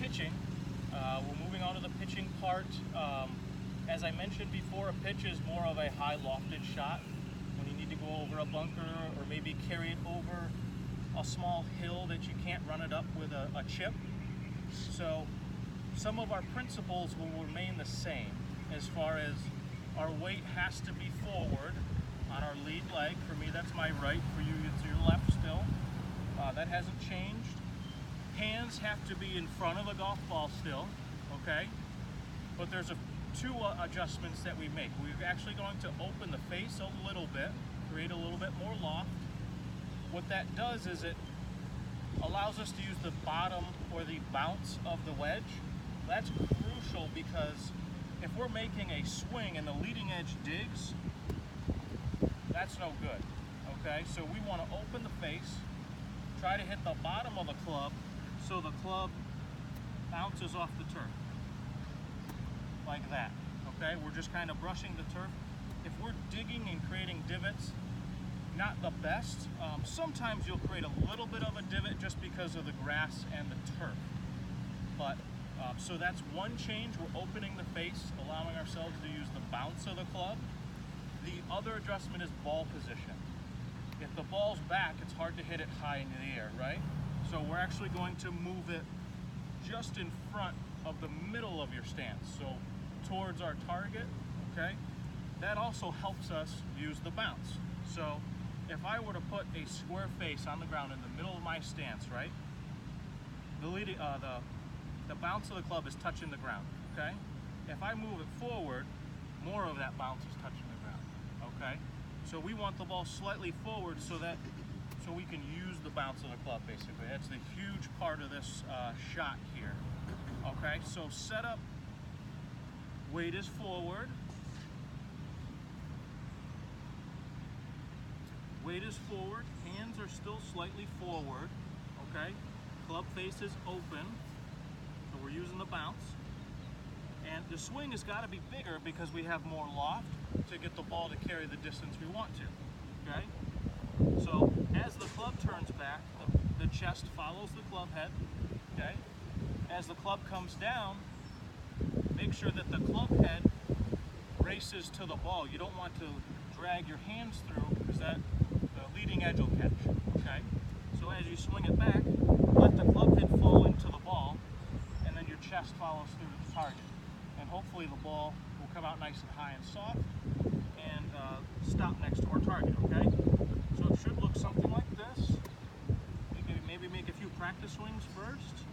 pitching. We're moving on to the pitching part. As I mentioned before, a pitch is more of a high lofted shot when you need to go over a bunker or maybe carry it over a small hill that you can't run it up with a chip. So some of our principles will remain the same as far as our weight has to be forward on our lead leg. For me, that's my right. For you, it's your left still. That hasn't changed. Hands have to be in front of the golf ball still, okay? But there's two adjustments that we make. We're actually going to open the face a little bit, create a little bit more loft. What that does is it allows us to use the bottom or the bounce of the wedge. That's crucial because if we're making a swing and the leading edge digs, that's no good, okay? So we want to open the face, try to hit the bottom of the club so the club bounces off the turf, like that, okay? We're just kind of brushing the turf. If we're digging and creating divots, not the best. Sometimes you'll create a little bit of a divot just because of the grass and the turf. But so that's one change. We're opening the face, allowing ourselves to use the bounce of the club. The other adjustment is ball position. If the ball's back, it's hard to hit it high into the air, right? So we're actually going to move it just in front of the middle of your stance, so towards our target, okay? That also helps us use the bounce. So if I were to put a square face on the ground in the middle of my stance, right? The bounce of the club is touching the ground, okay? If I move it forward, more of that bounce is touching the ground, okay? So we want the ball slightly forward so we can use the bounce of the club, basically. That's the huge part of this shot here, okay? So set up, weight is forward. Weight is forward, hands are still slightly forward, okay? Club face is open, so we're using the bounce. And the swing has got to be bigger because we have more loft to get the ball to carry the distance we want to, okay? So as the club turns back, the chest follows the club head, okay? As the club comes down, make sure that the club head races to the ball. You don't want to drag your hands through because the leading edge will catch, okay? So as you swing it back, let the club head fall into the ball, and then your chest follows through to the target. And hopefully the ball will come out nice and high and soft and stop next to our target, okay? So it should look something like this. Maybe make a few practice swings first.